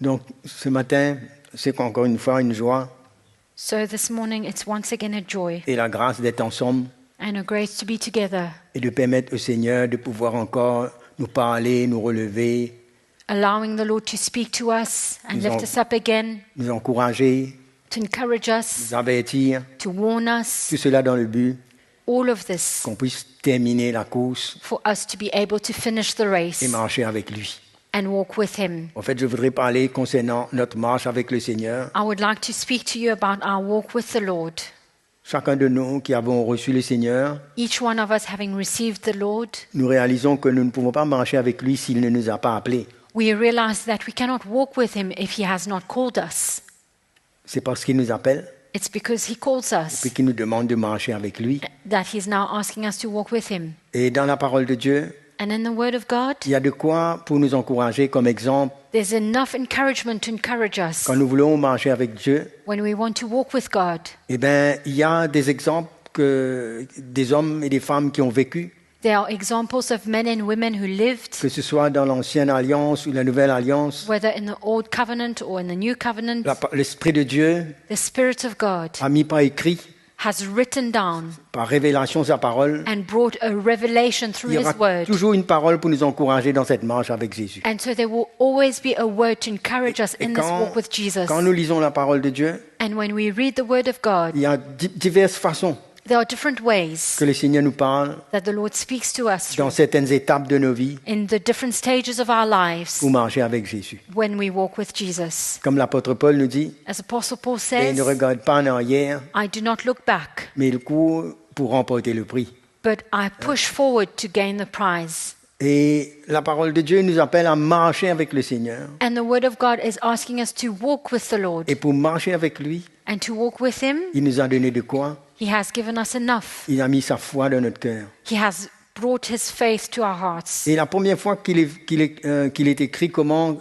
Donc, ce matin, c'est encore une fois une joie So this morning it's once again a joy et la grâce d'être ensemble and a grace to be together, et de permettre au Seigneur de pouvoir encore nous parler, nous relever, allowing the Lord to speak to us and Nous lift en- us up again, nous encourager, to encourage us, nous avertir, to warn us, tout cela dans le but all of this qu'on puisse terminer la course for us to be able to finish the et race marcher avec lui. and walk with Him. En fait, je voudrais parler concernant notre marche avec le Seigneur. I would like to speak to you about our walk with the Lord. Chacun de nous qui avons reçu le Seigneur, Each one of us having received the Lord, nous réalisons que nous ne pouvons pas marcher avec lui s'il ne nous a pas appelés. we realize that we cannot walk with Him if He has not called us. C'est parce qu'il nous appelle It's because He calls us et qu'il nous demande de marcher avec lui. that He's now asking us to walk with Him. Et dans la parole de Dieu, And in the Word of God, il y a de quoi pour nous encourager comme exemple. there's enough encouragement to encourage us Quand nous voulons marcher avec Dieu, when we want to walk with God. eh bien, il y a des exemples que des hommes et des femmes qui ont vécu, There are examples of men and women who lived, que ce soit dans l'ancienne alliance ou la nouvelle alliance. whether in the Old Covenant or in the New Covenant. L'Esprit de Dieu The Spirit of God a mis par écrit, has written down par révélation sa parole. and brought a revelation through Il y His aura Word. toujours une parole pour nous encourager dans cette marche avec Jésus. And so there will always be a word to encourage us Et in this walk with Jesus. quand nous lisons la parole de Dieu, And when we read the Word of God, il y a diverses façons there are different ways que le Seigneur nous parle that the Lord speaks to us dans through certaines étapes de nos vies in the different stages of our lives pour marcher avec Jésus. when we walk with Jesus. Comme l'apôtre Paul nous dit, As Apostle Paul il says, ne regarde pas en arrière, I do not look back, mais il court pour remporter le prix. but I push forward to gain the prize. Et la parole de Dieu nous appelle à marcher avec le Seigneur. And the Word of God is asking us to walk with the Lord. Et pour marcher avec lui, And to walk with Him, il nous a donné de quoi? He has given us enough. Il a mis sa foi dans notre cœur. He has brought His faith to our hearts. Et la première fois qu'il est écrit comment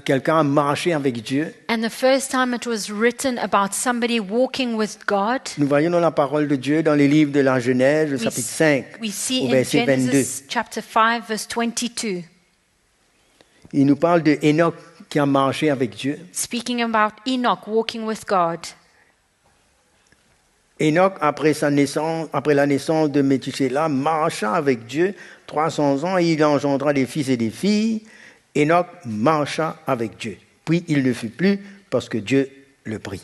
quelqu'un a marché avec Dieu, And the first time it was written about somebody walking with God, nous voyons dans la parole de Dieu, dans les livres de la Genèse, le we, chapitre 5, we see au in verset 22. Genesis chapter 5, verse 22, Il nous parle de Enoch qui a marché avec Dieu. speaking about Enoch walking with God. Enoch, après la naissance de Méthusélah, marcha avec Dieu 300 ans et il engendra des fils et des filles. Enoch marcha avec Dieu. Puis il ne fut plus parce que Dieu le prit.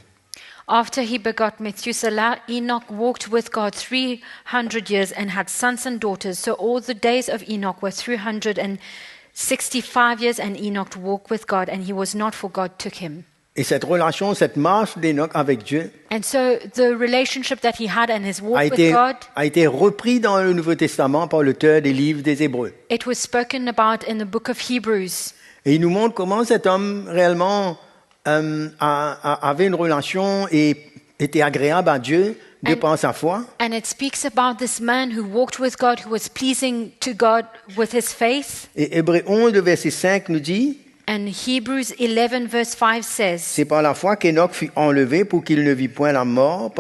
After he begot Methuselah, Enoch walked with God 300 years and had sons and daughters. So all the days of Enoch were 365 years, and Enoch walked with God, and he was not, for God took him. Et cette relation, cette marche d'Enoch avec Dieu And so the relationship that he had and his a walk with été, God, a été repris dans le Nouveau Testament par l'auteur des livres des Hébreux. it was spoken about in the book of Hebrews. Et il nous montre comment cet homme réellement avait une relation et était agréable à Dieu de par sa foi. And it speaks about this man who walked with God, who was pleasing to God with his faith. Et Hébreux 11, le verset 5 nous dit, And Hebrews 11 verse 5 says, c'est par la foi qu'Enoch fut enlevé pour qu'il ne vit point la mort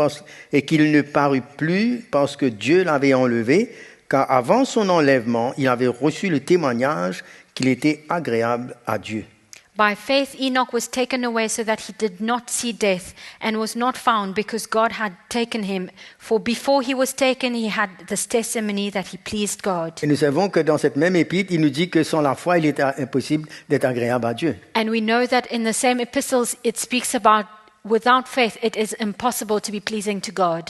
et qu'il ne parut plus parce que Dieu l'avait enlevé, car avant son enlèvement, il avait reçu le témoignage qu'il était agréable à Dieu. by faith Enoch was taken away so that he did not see death and was not found because God had taken him. For before he was taken, he had this testimony that he pleased God. Et nous savons que dans cette même épître, il nous dit que sans la foi, il est impossible d'être agréable à Dieu. And we know that in the same epistles, it speaks about without faith, it is impossible to be pleasing to God.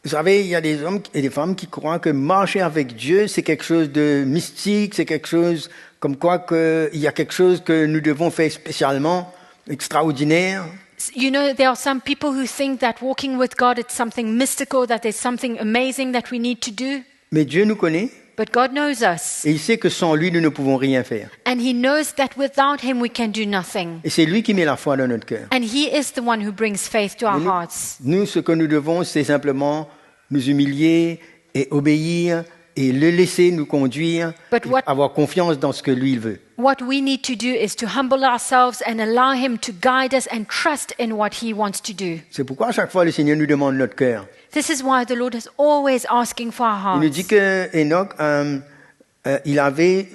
Vous savez, il y a des hommes et des femmes qui croient que marcher avec Dieu, c'est quelque chose de mystique, c'est quelque chose comme quoi il y a quelque chose que nous devons faire spécialement, extraordinaire. You know, there are some people who think that walking with God is something mystical, that there's something amazing that we need to do. Mais Dieu nous connaît But God knows us. et il sait que sans lui, nous ne pouvons rien faire. And He knows that without Him, we can do nothing. Et c'est lui qui met la foi dans notre cœur. And He is the one who brings faith to our Mais hearts. nous, ce que nous devons, c'est simplement nous humilier et obéir et le laisser nous conduire, But what- avoir confiance dans ce que lui il veut. What we need to do is to humble ourselves and allow Him to guide us and trust in what He wants to do. C'est pourquoi à chaque fois le Seigneur nous demande notre cœur. This is why the Lord is always asking for our Il nous dit hearts. que Enoch, il avait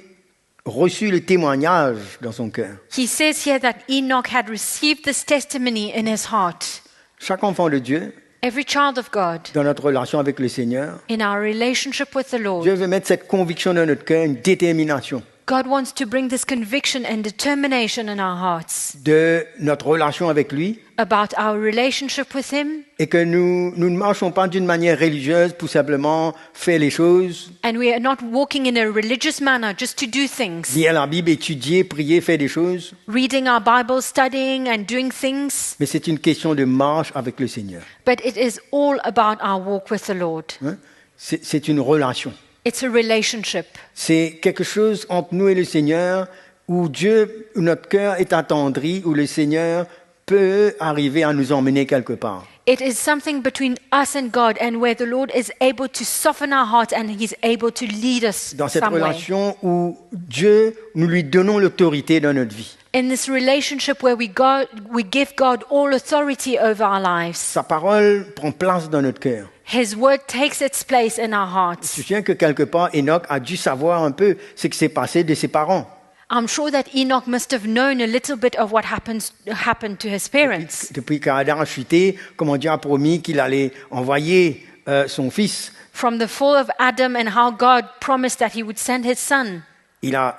reçu le témoignage dans son cœur. He says here that Enoch had received this testimony in his heart. Chaque enfant de Dieu, Every child of God, dans notre relation avec le Seigneur, in our relationship with the Lord, Dieu veut mettre cette conviction dans notre cœur, une détermination God wants to bring this conviction and determination in our hearts de notre relation avec lui about our relationship with Him. et que nous ne marchons pas d'une manière religieuse pour simplement faire les choses, And we are not walking in a religious manner just to do things, lire la Bible, étudier, prier, faire des choses, reading our Bible, studying and doing things, mais c'est une question de marche avec le Seigneur. but it is all about our walk with the Lord. Hein? C'est une relation. It's a relationship. C'est quelque chose entre nous et le Seigneur où Dieu, où notre cœur est attendri, où le Seigneur peut arriver à nous emmener quelque part. It is something between us and God, and where the Lord is able to soften our hearts and He's able to lead us Dans cette somewhere. relation où Dieu, nous lui donnons l'autorité dans notre vie. In this relationship where we give God all authority over our lives. Sa parole prend place dans notre cœur. His word takes its place in our Je hearts. me souviens que quelque part, Enoch a dû savoir un peu ce qui s'est passé de ses parents. I'm sure that Enoch must have known a little bit of what happened to his parents. Depuis qu'Adam a chuté, comment Dieu a promis qu'il allait envoyer son fils. From the fall of Adam and how God promised that He would send His son. Il a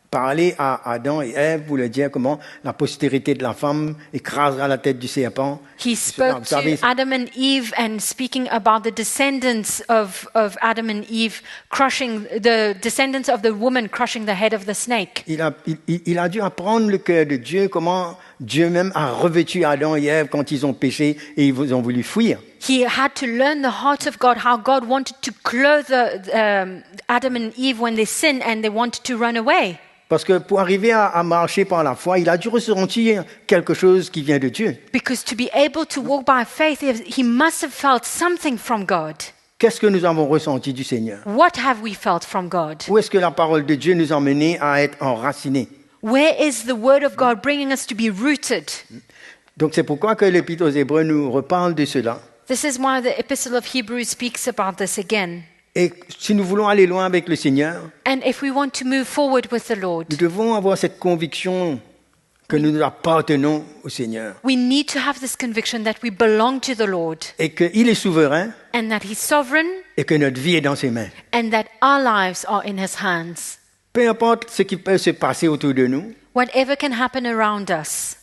parlé à Adam et Ève pour leur dire comment la postérité de la femme écrasera la tête du serpent. He spoke Vous savez, to Adam and Eve and speaking about the descendants of Adam and Eve the descendants of the woman crushing the head of the snake. il a dû apprendre le cœur de Dieu, comment Dieu même a revêtu Adam et Ève quand ils ont péché et ils ont voulu fuir. He had to learn the heart of God, how God wanted to clothe Adam and Eve when they sinned and they wanted to run away. Parce que pour arriver à marcher par la foi, il a dû ressentir quelque chose qui vient de Dieu. Because to be able to walk by faith, he must have felt something from God. Qu'est-ce que nous avons ressenti du Seigneur? What have we felt from God? Où est-ce que la parole de Dieu nous a menés à être enracinés? Where is the word of God bringing us to be rooted? Donc c'est pourquoi que l'Épître aux Hébreux nous reparle de cela. This is why the Epistle of Hebrews speaks about this again. Et si nous voulons aller loin avec le Seigneur, And if we want to move forward with the Lord, nous devons avoir cette conviction que nous appartenons au Seigneur we need to have this conviction that we belong to the Lord et qu'il est souverain and that He's sovereign et que notre vie est dans ses mains. and that our lives are in His hands. Peu importe ce qui peut se passer autour de nous, Whatever can happen around us,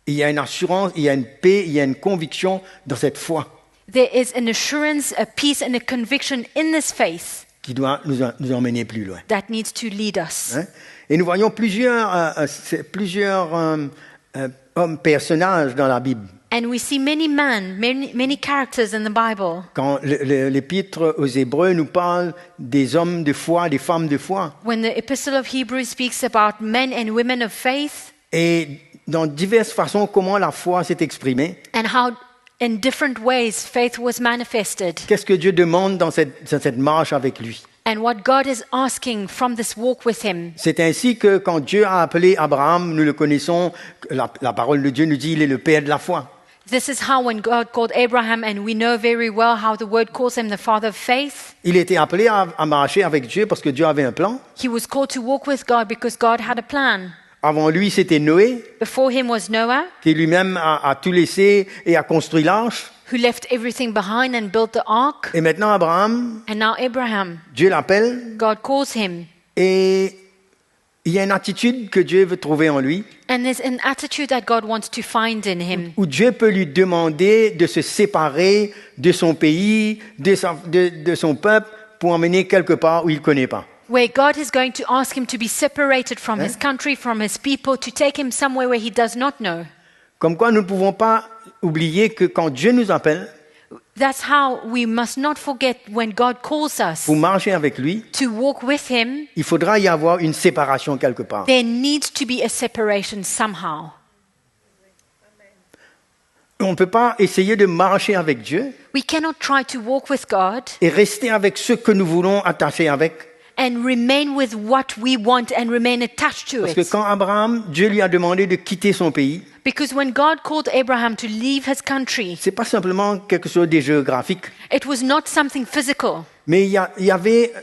il y a une assurance, il y a une paix, il y a une conviction dans cette foi there is an assurance, a peace and a conviction in this faith qui doit nous emmener plus loin. that needs to lead us. Hein? Et nous voyons plusieurs hommes personnages dans la Bible. And we see many men, many characters in the Bible. Quand l'Épître aux Hébreux nous parle des hommes de foi, des femmes de foi, When the Epistle of Hebrews speaks about men and women of faith et dans diverses façons comment la foi s'est exprimée, and how in different ways faith was manifested qu'est-ce que Dieu demande dans cette marche avec lui. and what God is asking from this walk with Him. C'est ainsi que quand Dieu a appelé Abraham, nous le connaissons, la parole de Dieu nous dit il est le père de la foi. This is how when God called Abraham, and we know very well how the word calls him the father of faith. Il était appelé à marcher avec Dieu parce que Dieu avait un plan. He was called to walk with God because God had a plan. Avant lui, c'était Noé, Before him was Noah, qui lui-même a tout laissé et a construit l'arche. who left everything behind and built the ark. Et maintenant, Abraham, And now Abraham, Dieu l'appelle God calls him. et il y a une attitude que Dieu veut trouver en lui, And there's an attitude that God wants to find in him. où Dieu peut lui demander de se séparer de son pays, de son peuple, pour emmener quelque part où il ne connaît pas. Where God is going to ask him to be separated from his country, from his people, to take him somewhere where he does not know. Comme quoi, nous ne pouvons pas oublier que quand Dieu nous appelle That's how we must not forget when God calls us pour marcher avec lui, to walk with him, il faudra y avoir une séparation quelque part. there needs to be a separation somehow. On ne peut pas essayer de marcher avec Dieu We cannot try to walk with God et rester avec ce que nous voulons attacher avec. and remain with what we want and remain attached to Parce que it. quand Abraham, Dieu lui a demandé de quitter son pays, Because when God called Abraham to leave his country, c'est pas simplement quelque chose de géographique, it was not something physical, Mais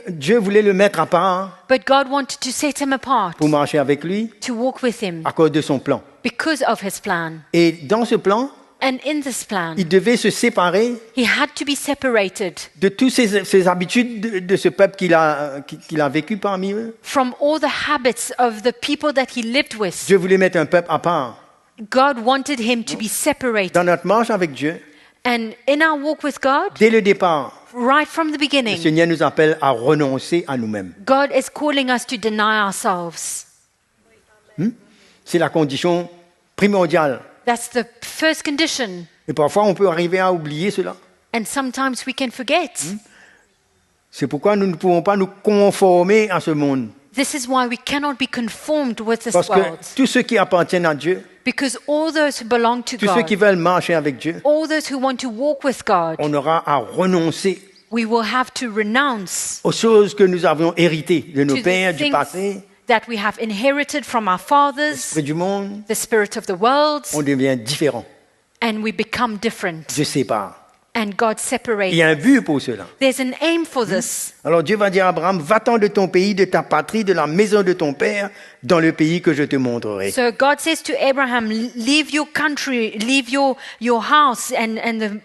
Dieu voulait le mettre à part But God wanted to set him apart, pour marcher avec lui to walk with him, à cause de son plan. because of his plan. Et dans ce plan, And in this plan, il devait se séparer he had to be separated de toutes ces habitudes de ce peuple qu'il a vécu parmi eux. from all the habits of the people that he lived with. Dieu voulait mettre un peuple à part. God wanted him to be separated. Dans notre marche avec Dieu, And in our walk with God, dès le départ, right from the le beginning, Seigneur nous appelle à renoncer à nous-mêmes. God is calling us to deny ourselves. C'est la condition primordiale. That's the first condition. Et parfois, on peut arriver à oublier cela. And sometimes we can forget. C'est pourquoi nous ne pouvons pas nous conformer à ce monde. This is why we cannot be conformed with this Parce que world. tous ceux qui appartiennent à Dieu, Because all those who belong to tous ceux qui God, veulent marcher avec Dieu, all those who want to walk with God, on aura à renoncer we will have to renounce aux choses que nous avions héritées de nos to pères, the du things passé, that we have inherited from our fathers, l'esprit du monde. the spirit of the world, On devient différent. and we become different. Dieu sépare. And God Il separates. y a un but pour cela. There's an aim for this. Alors Dieu va dire à Abraham, va-t'en de ton pays, de ta patrie, de la maison de ton père, dans le pays que je te montrerai. So God says to Abraham, leave your country, leave your house and the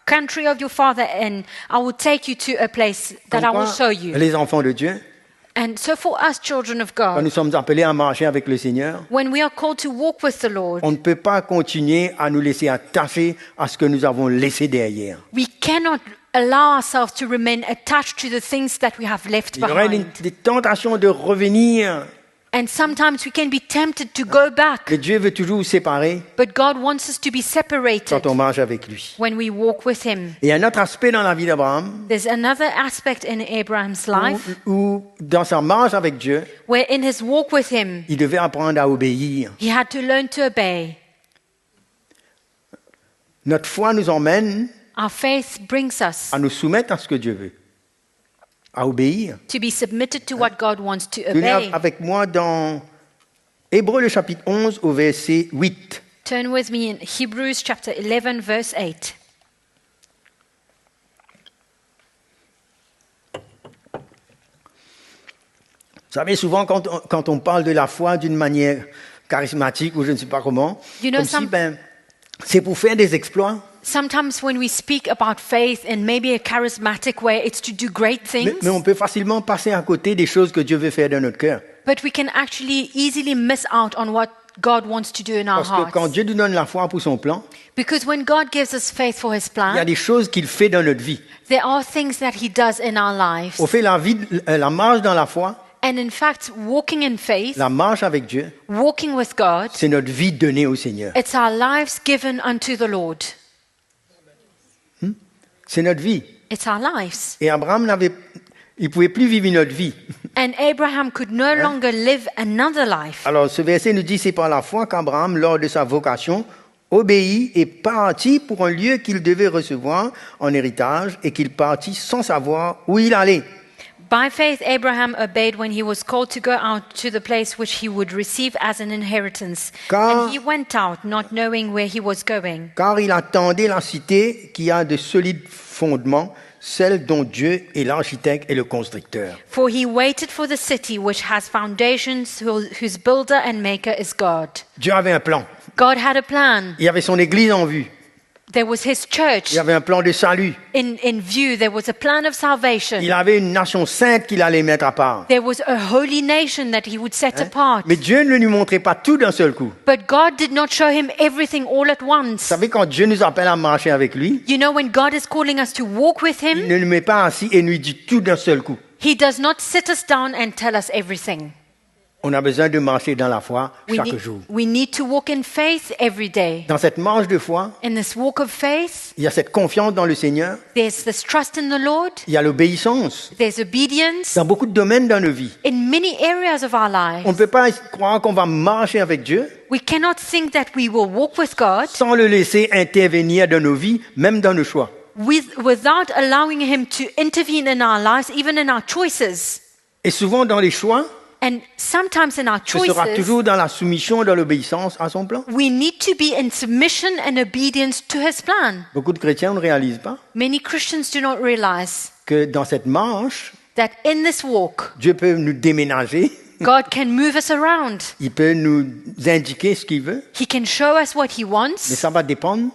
country of your father, and I will take you to a place that I will show you. Les enfants de Dieu, And so for us, children of quand God, nous sommes appelés à marcher avec le Seigneur, when we are called to walk with the Lord, on ne peut pas continuer à nous laisser attacher à ce que nous avons laissé derrière. we cannot allow ourselves to remain attached to the things that we have left Il y aurait behind. des tentations de revenir, And sometimes we can be tempted to go back, mais Dieu veut toujours nous séparer but God wants us to be separated quand on marche avec lui. when we walk with Him. Et un autre aspect dans la vie d'Abraham, There's another aspect in Abraham's life où dans sa marche avec Dieu, where in his walk with Him, il devait apprendre à obéir. he had to learn to obey. Notre foi nous emmène Our faith brings us à nous soumettre à ce que Dieu veut, à obéir. to be submitted to what God wants to Venez obey. avec moi dans Hébreux le chapitre 11 au verset 8. Turn with me in Hebrews chapter 11, verse 8. Vous savez, souvent quand on parle de la foi d'une manière charismatique ou je ne sais pas comment, You know, comme si c'est pour faire des exploits. Sometimes when we speak about faith in maybe a charismatic way, it's to do great things, Mais on peut facilement passer à côté des choses que Dieu veut faire dans notre cœur. but we can actually easily miss out on what God wants to do in our Parce que quand hearts. Dieu nous donne la foi pour son plan, Because when God gives us faith for His il y a plan, des choses qu'il fait dans notre vie. there are things that He does in our lives. On fait la marche dans la foi, And in fact, walking in faith, la marche avec Dieu, walking with God, c'est notre vie donnée au Seigneur. it's our lives given unto the Lord. C'est notre vie. It's our lives. Et Abraham il pouvait plus vivre notre vie. And Abraham could no longer live another life. Alors ce verset nous dit, c'est par la foi qu'Abraham, lors de sa vocation, obéit et partit pour un lieu qu'il devait recevoir en héritage et qu'il partit sans savoir où il allait. By faith, Abraham obeyed when he was called to go out to the place which he would receive as an inheritance. Car- And he went out, not knowing where he was going. Car il attendait la cité qui a de solides fondements, celle dont Dieu est l'architecte et le constructeur. For he waited for the city which has foundations, whose builder and maker is God. Dieu avait un plan. God had a plan. Il avait son église en vue. There was his church. Il avait un plan de salut. In view, there was a plan of salvation. Il avait une nation sainte qu'il allait mettre à part. There was a holy nation that he would set apart. Mais Dieu ne lui montrait pas tout d'un seul coup. But God did not show him everything all at Vous once. savez, quand Dieu nous appelle à marcher avec lui, You know, when God is calling us to walk with il him, ne nous met pas assis et nous dit tout d'un seul coup. he does not sit us down and tell us everything. On a besoin de marcher dans la foi chaque jour. We need to walk in faith every day. Dans cette marche de foi, In this walk of faith, il y a cette confiance dans le Seigneur, there's this trust in the Lord, il y a l'obéissance. there's obedience Dans beaucoup de domaines dans nos vies. in many areas of our On ne lives. peut pas croire qu'on va marcher avec Dieu We cannot think that we will walk with God sans le laisser intervenir dans nos vies, même dans nos choix. without allowing him to intervene in our lives, even in our choices. Et souvent dans les choix, And sometimes in our ce sera choices, toujours dans la soumission, dans l'obéissance à son plan. we need to be in submission and obedience to his plan. Beaucoup de chrétiens ne réalisent pas. Many Christians do not realize. que dans cette marche, that in this walk, Dieu peut nous déménager, God can move us around. il peut nous indiquer ce qu'il veut, He can show us what He mais wants, ça va dépendre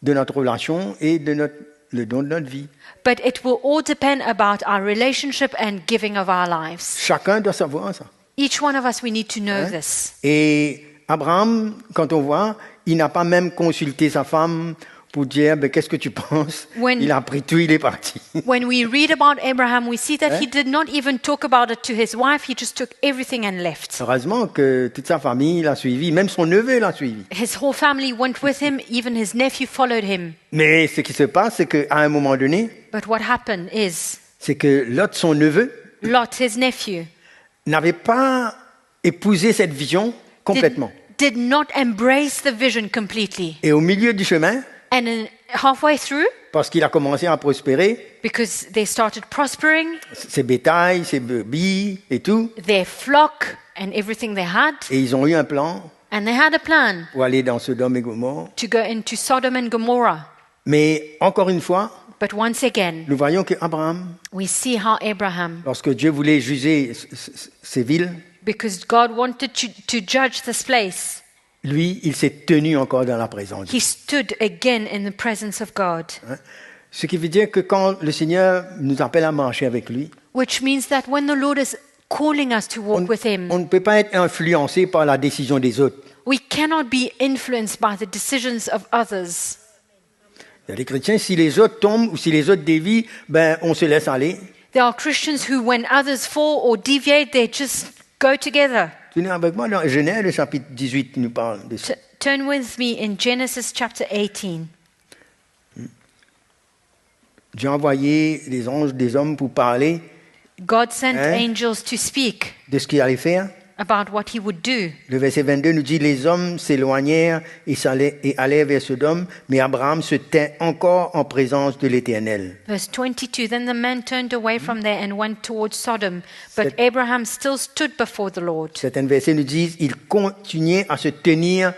de notre relation et de le don de notre vie. but it will all depend about our relationship and giving of our lives. Chacun doit savoir ça. Each one of us, we need to know this. Et Abraham, quand on voit, il n'a pas même consulté sa femme pour dire ben, qu'est-ce que tu penses. When- Il a pris tout, il est parti. When we read about Abraham, we see that he did not even talk about it to his wife. He just took everything and left. Heureusement que toute sa famille l'a suivi, même son neveu l'a suivi. His whole family went with him. Even his nephew followed him. Mais ce qui se passe, c'est qu'à un moment donné, But what happened is c'est que Lot, son neveu, Lot, his nephew, n'avait pas épousé cette vision complètement. did not embrace the vision completely. Et au milieu du chemin, And halfway through, parce qu'il a commencé à prospérer, because they started prospering, ses bétails, ses brebis et tout, their flock and everything they had, et ils ont eu un plan and they had a plan pour aller dans Sodome et Gomorrhe. to go into Sodom and Gomorrah. Mais encore une fois, But once again, nous voyons qu'Abraham, we see how Abraham, lorsque Dieu voulait juger ces villes, because God wanted to judge this place, lui, il s'est tenu encore dans la présence de Dieu. he stood again in the presence of God, Hein. Ce qui veut dire que quand le Seigneur nous appelle à marcher avec lui, which means that when the Lord is calling us to walk with him, on ne peut pas être influencé par la décision des autres. we cannot be influenced by the decisions of others. Il y a des chrétiens, si les autres tombent ou si les autres dévient, ben, on se laisse aller. There are Christians who, when others fall or deviate, they just go together. Tenez avec moi dans Genèse, le chapitre 18 nous parle de ça. Turn with me in Genesis chapter 18. Dieu a envoyé des anges, des hommes pour parler God sent Hein? angels to speak de ce qu'il allait faire. about what he would do. Le verset 22 nous dit, les hommes s'éloignèrent et allèrent vers Sodome, mais Abraham se tint encore en présence de l'Éternel. Verse 22, then the men turned away from there and went towards Sodom, but Abraham still stood before the Lord. Certains versets nous disent, il continuait à se tenir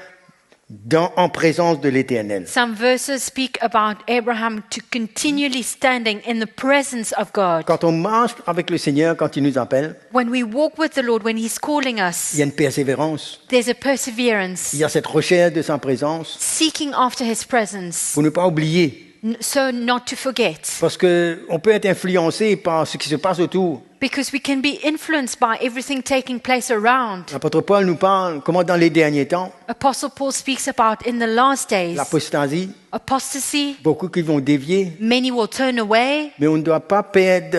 en présence de l'Éternel. Some verses speak about Abraham to continually standing in the presence of God. Quand on marche avec le Seigneur, quand il nous appelle, When we walk with the Lord, when he's calling il us, y a une persévérance, there's a perseverance, il y a cette recherche de sa présence, seeking after his presence, pour ne pas oublier. so not to forget. Parce qu'on peut être influencé par ce qui se passe autour. Because we can be influenced by everything taking place around. L'apôtre Paul nous parle comment dans les derniers temps, Apostle Paul speaks about in the last days, l'apostasie, apostasy, beaucoup qui vont dévier, many will turn away, mais on ne doit pas perdre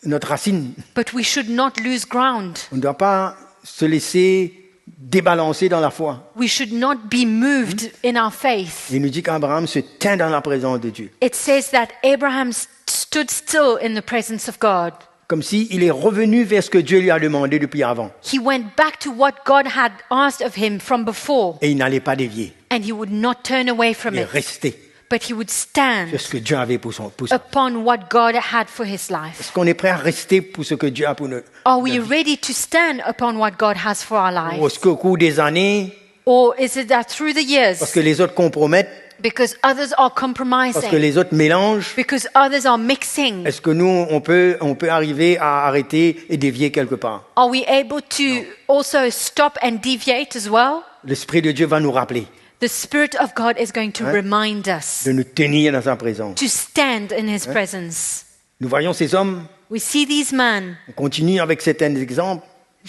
notre racine. but we should not lose ground. On ne doit pas se laisser débalancer dans la foi. We should not be moved in our faith. Il nous dit qu'Abraham se tint dans la présence de Dieu, It says that Abraham stood still in the presence of God. comme s'il est revenu vers ce que Dieu lui a demandé depuis avant, He went back to what God had asked of him from before, et il n'allait pas dévier. and he would not turn away from Il est it, resté but he would stand sur ce que Dieu avait pour son. upon what God had for his life. Est-ce qu'on est prêt à rester pour ce que Dieu a pour nous? Are we ready to stand upon what God has for our Ou lives? est-ce qu'au cours des années, Or is it that through the parce years, que les autres compromettent, because others are parce que compromising, les autres mélangent, because others are mixing, est-ce que nous, on peut arriver à arrêter et dévier quelque part? are we able to also stop and deviate as well? L'Esprit de Dieu va nous rappeler The Spirit of God is going to remind us de nous tenir dans sa présence. to stand in His presence. Nous voyons ces hommes, We see these men. on continue avec certains exemples,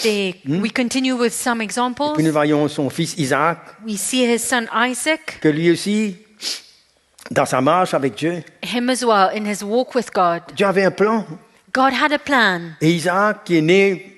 We continue with some puis examples. nous voyons son fils Isaac, We see his son Isaac, que lui aussi, dans sa marche avec Dieu, him as well in his walk with God. Dieu avait un plan. God had a plan, Et Isaac, qui est né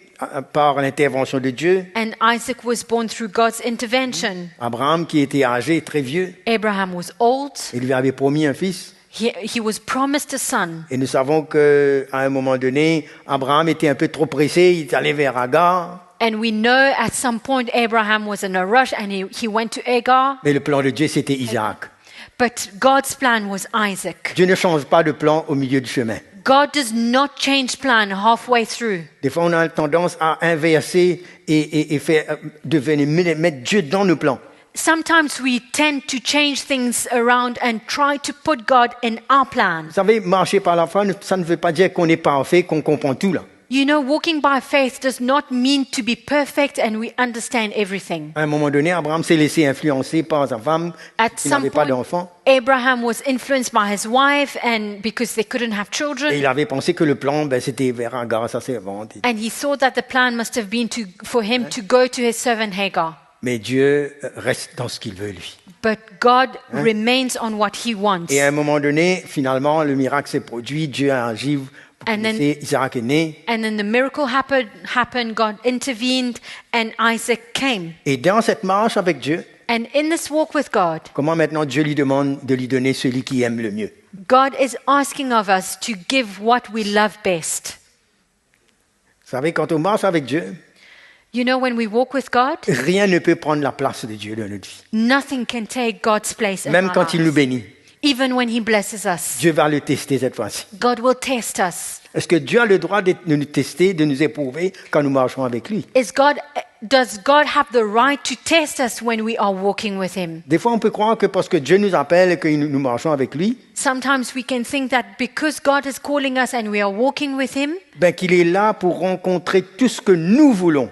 par l'intervention de Dieu, and Isaac was born through God's intervention. Abraham, qui était âgé, très vieux, Abraham was old. il lui avait promis un fils. He was promised a son. Et nous savons qu'à un moment donné, Abraham était un peu trop pressé, il est allé vers Agar. And we know at some point Abraham was in a rush and he went to Agar. Mais le plan de Dieu, c'était Isaac. But God's plan was Isaac. Dieu ne change pas de plan au milieu du chemin. God does not change plan halfway through. Des fois, on a tendance à inverser et faire mettre Dieu dans nos plans. sometimes we tend to change things around and try to put God in our plan. Vous savez, marcher par la foi, ça ne veut pas dire qu'on est parfait, qu'on comprend tout là. You know, walking by faith does not mean to be perfect and we understand everything. À un moment donné, Abraham s'est laissé influencer par sa femme At qui n'avait some pas point, d'enfant. Abraham was influenced by his wife and because they couldn't have Et children. il avait pensé que le plan, c'était vers Agar, sa servante. And he thought that the plan must have been for him to go to his servant Hagar. Mais Dieu reste dans ce qu'il veut, lui. But God remains on what he wants. Et à un moment donné, finalement, le miracle s'est produit. Dieu a agi. And then- Isaac est né. And then the miracle happened, God intervened, and Isaac came. Et dans cette marche avec Dieu, And in this walk with God, comment maintenant Dieu lui demande de lui donner celui qui aime le mieux? God is asking of us to give what we love best. Vous savez, quand on marche avec Dieu, You know, when we walk with God, rien ne peut prendre la place de Dieu dans notre vie. nothing can take God's place in Même our quand il nous lives. bénit, Even when he blesses us, Dieu va le tester cette fois-ci. God will test us. Est-ce que Dieu a le droit de nous tester, de nous éprouver quand nous marchons avec lui? Does God have the right to test us when we are walking with him? Des fois, on peut croire que parce que Dieu nous appelle et que nous marchons avec lui, Sometimes we can think that because God is calling us and we are walking with him, ben, qu'il est là pour rencontrer tout ce que nous voulons,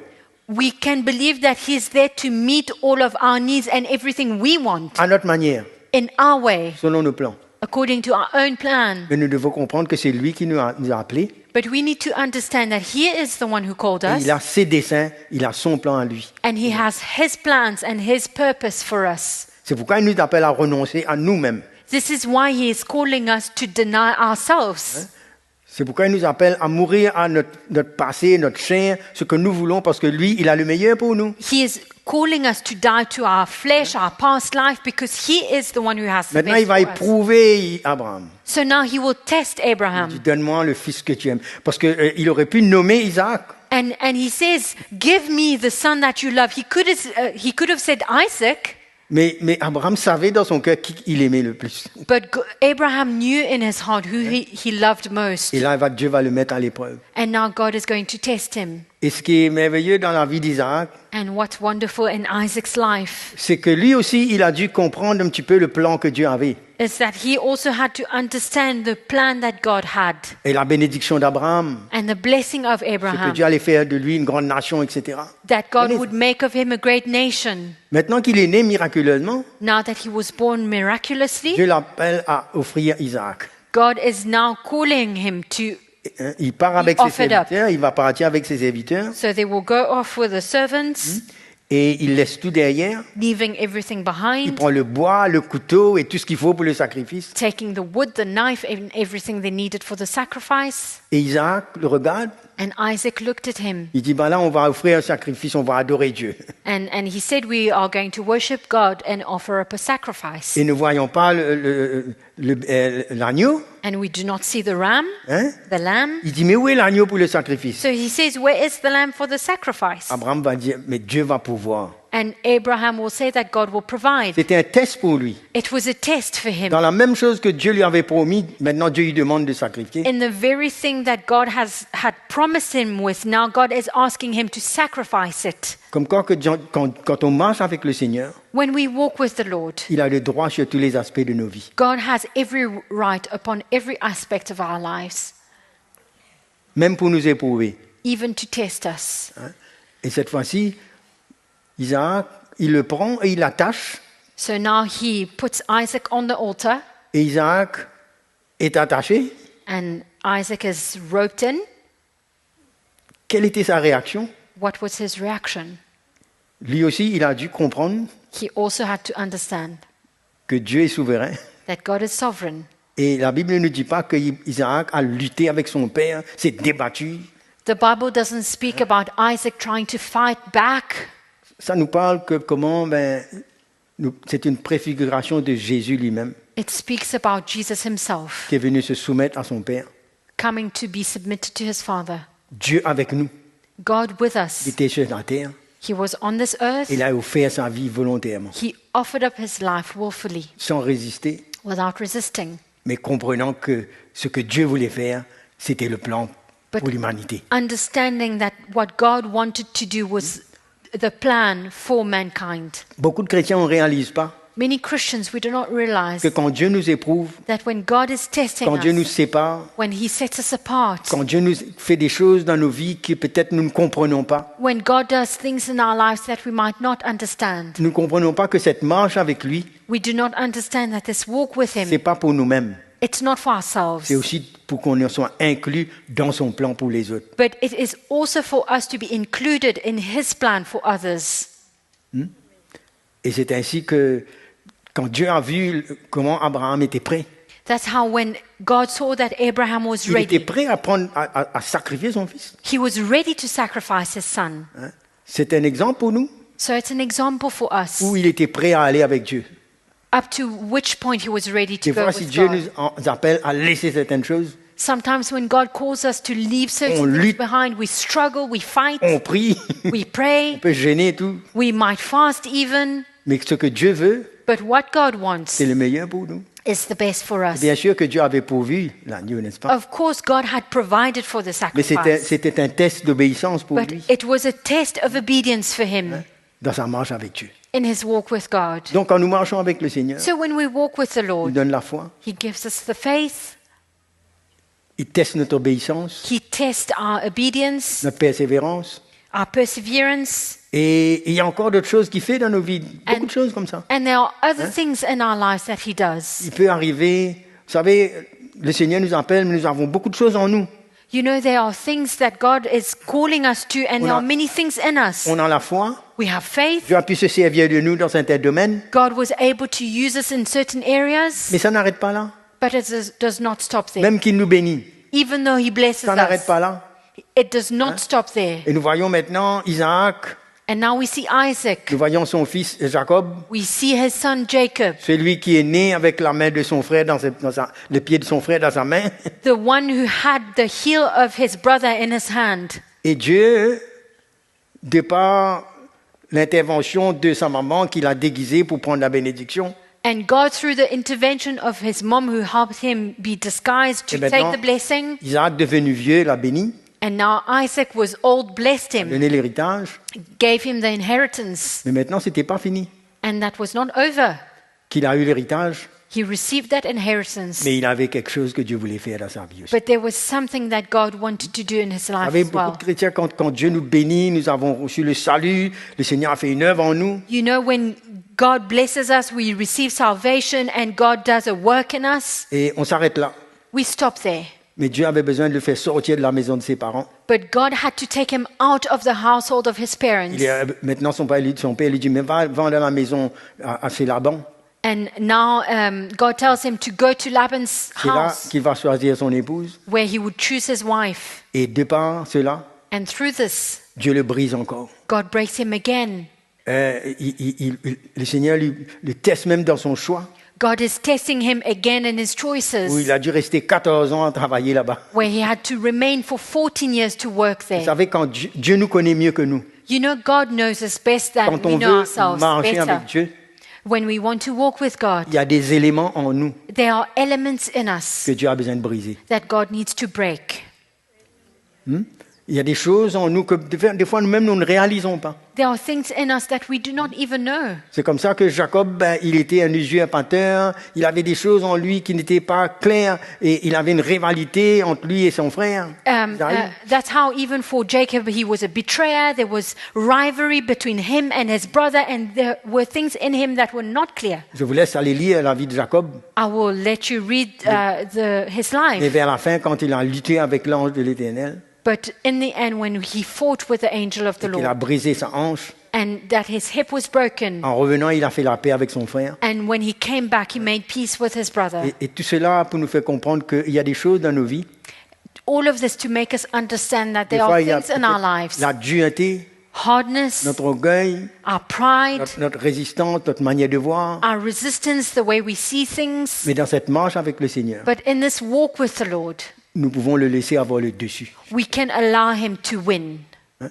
we can believe that he's there to meet all of our needs and everything we want à notre manière, in our way, selon nos plans. according to our own plan. Mais nous devons comprendre que c'est lui qui nous a appelés. But we need to understand that he is the one who called Et us, il a ses desseins, il a son plan à lui. and he has his plans and his purpose for us. C'est pourquoi il nous appelle à renoncer à nous-mêmes. This is why he is calling us to deny ourselves. C'est pourquoi il nous appelle à mourir à notre passé, notre chair, ce que nous voulons, parce que lui, il a le meilleur pour nous. He is calling us to die to our flesh, our past life, because he is the one who has the Maintenant, best il va for us. éprouver Abraham. So now he will test Il dit, Abraham. donne-moi le fils que tu aimes. Parce qu'il aurait pu nommer Isaac. And he says, give me the son that you love. He could have said Isaac, Mais Abraham savait dans son cœur qui il aimait le plus. but Abraham knew in his heart who he loved most. Et là, Dieu va le mettre à l'épreuve. And now God is going to test him. Et ce qui est merveilleux dans la vie d'Isaac, And what's wonderful in Isaac's life c'est que lui aussi, il a dû comprendre un petit peu le plan que Dieu avait. is that he also had to understand the plan that God had Et la bénédiction d'Abraham, and the blessing of que Abraham, Dieu allait faire de lui une grande nation, etc. that God Venez. would make of him a great nation. Maintenant qu'il est né miraculeusement, Now that he was born miraculously, Dieu l'appelle à offrir Isaac. God is now calling him to, Il part avec He ses offered up. serviteurs, il va partir avec ses serviteurs so they will go off with the servants, et il laisse tout derrière. leaving everything Il behind, prend le bois, le couteau et tout ce qu'il faut pour le sacrifice. taking the wood, the knife, and everything they needed for the sacrifice. Et Isaac le regarde, And Isaac looked at him il dit, ben là, on va offrir un sacrifice, on va adorer Dieu. and he said, we are going to worship God and offer up a sacrifice. Et ne voyons pas l'agneau, And we do not see the ram, hein? the lamb. Il dit, mais où est l'agneau pour le sacrifice? So he says, where is the lamb for the sacrifice? Abraham va dire, mais Dieu va pouvoir. And Abraham will say that God will provide. C'était un test pour lui. It was a test for him. Dans la même chose que Dieu lui avait promis, maintenant Dieu lui demande de sacrifier. In the very thing that God had promised him with, now God is asking him to sacrifice it. Comme quoi que quand on marche avec le Seigneur, When we walk with the Lord, il a le droit sur tous les aspects de nos vies. God has every right upon every aspect of our lives, Même pour nous éprouver. even to test us. Hein. Et cette fois-ci, Isaac, il le prend et il l'attache. So now he puts Isaac on the altar, Et Isaac est attaché. and Isaac is roped in. Quelle était sa réaction? What was his reaction? Lui aussi, il a dû comprendre He also had to understand que Dieu est souverain. that God is sovereign. Et la Bible ne nous dit pas que Isaac a lutté avec son père, s'est débattu. The Bible doesn't speak about Isaac trying to fight back. Ça nous parle que comment, c'est une préfiguration de Jésus lui-même It speaks about Jesus himself qui est venu se soumettre à son père. coming to be submitted to his Father. Dieu avec nous, God with il us. était sur la terre. He was on this earth. Il a offert sa vie volontairement, He offered up his life willfully, sans résister, without resisting, mais comprenant que ce que Dieu voulait faire, c'était le plan But- pour l'humanité. understanding that what God wanted to do was the plan for mankind. Beaucoup de chrétiens ne réalisent pas Many Christians, we do not realize que quand Dieu nous éprouve, that when God is testing quand Dieu nous us, sépare, when He sets us apart, quand Dieu nous fait des choses dans nos vies que peut-être nous ne comprenons pas, when God does things in our lives that we might not understand, nous ne comprenons pas que cette marche avec lui, we do not understand that this walk with ce n'est Him, pas pour nous-mêmes. it's not for ourselves, C'est aussi pour qu'on soit inclus dans son plan pour les autres. but it is also for us to be included in His plan for others. Et c'est ainsi que quand Dieu a vu comment Abraham était prêt, That's how when God saw that Abraham was il était ready, prêt à sacrifier son fils. he was ready to sacrifice his son. Hein? C'est un exemple pour nous So it's an example for us, où il était prêt à aller avec Dieu. up to which point he was ready to Des go fois, si with Dieu God. nous appelle à laisser certaines choses, Sometimes when God calls us to leave certain On things lutte. behind, we struggle, we fight, on prie, we on pray, peut se gêner et tout, we might fast even, mais ce que Dieu veut, but what God wants c'est le meilleur pour nous. is the best for us. Bien sûr que Dieu avait pourvu l'agneau, n'est-ce pas? Of course, God had provided for the Mais sacrifice, c'était un test d'obéissance pour but lui it was a test of obedience for him dans sa marche avec Dieu. in his walk with God. Donc, quand nous marchons avec le Seigneur, So when we walk with the il nous Lord, donne la foi, He gives us the faith, il teste notre obéissance, He tests our obedience, notre persévérance. our perseverance, Et il y a encore d'autres choses qu'il fait dans nos vies, beaucoup de choses comme ça. and there are other things in our lives that He does. Il peut arriver, vous savez, le Seigneur nous appelle, mais nous avons beaucoup de choses en nous. You know, there are things that God is calling us to, and there are many things in us. On a la foi, We have faith. Dieu a pu se servir de nous dans certains domaines, God was able to use us in certain areas, mais ça n'arrête pas là. but it does not stop there. Même qu'il nous bénit, Even though He blesses ça n'arrête us, pas là. it does not stop there. Et nous voyons maintenant Isaac, And now we see Isaac. nous voyons son fils Jacob, We see his son Jacob, celui qui est né avec la main de son frère le pied de son frère dans sa main. the one who had the heel of his brother in his hand. Et Dieu, de par l'intervention de sa maman qui l'a déguisé pour prendre la bénédiction, And God, through the intervention of his mom who helped him be disguised to Et take maintenant, the blessing, Isaac, devenu vieux, l'a béni, and now Isaac was old, blessed him, donné l'héritage. gave him the inheritance, Mais maintenant, ce n'était pas fini. and that was not over. Qu'il a eu l'héritage, He received that inheritance, mais il avait quelque chose que Dieu voulait faire dans sa vie aussi. but there was something that God wanted to do in his Vous life savez, as beaucoup well. de chrétiens, quand Dieu nous bénit, nous avons reçu le salut, le Seigneur a fait une œuvre en nous. You know, when God blesses us, we receive salvation, and God does a work in us, Et on s'arrête là. we stop there. Mais Dieu avait besoin de le faire sortir de la maison de ses parents. But God had to take him out of the household of his parents. Maintenant, son père lui dit, mais va dans la maison à chez Laban. And now God tells him to go to Laban's C'est là house qu'il va choisir son épouse. where he would choose his wife. Et de par cela, And through this, Dieu le brise encore. God breaks him again. Le Seigneur le teste même dans son choix, God is testing him again in his où choices, il a dû rester 14 ans à travailler là-bas. where he had to remain for 14 years to work Vous there. savez, quand Dieu nous connaît mieux que nous, You know, God knows us best than quand we on know veut ourselves marcher better. avec Dieu, When we want to walk with God, il y a des éléments en nous there are elements in us que Dieu a besoin de briser. that God needs to break. Il y a des choses en nous que des fois nous-mêmes nous ne réalisons pas. There are things in us that we do not even know. C'est comme ça que Jacob, il était un usurpateur, il avait des choses en lui qui n'étaient pas claires et il avait une rivalité entre lui et son frère. That's how even for Jacob, he was a betrayer. There was rivalry between him and his brother, and there were things in him that were not clear. Je vous laisse aller lire la vie de Jacob. I will let you read his Et life. vers la fin, quand il a lutté avec l'ange de l'Éternel, But in the end, when he fought with the angel of the qu'il a Lord, brisé sa hanche, and that his hip was broken, en revenant, il a fait la paix avec son frère. and when he came back, he made peace with his brother. Et tout cela pour nous faire comprendre qu'il y a des choses dans nos vies. All of this to make us understand that Des there fois, are il y a things in our peut-être lives, la dureté, hardness, notre orgueil, our pride, notre résistance, notre manière de voir. our resistance, the way we see things. Mais dans cette marche avec le Seigneur, But in this walk with the Lord, nous pouvons le laisser avoir le dessus. we can allow him to win. Hein?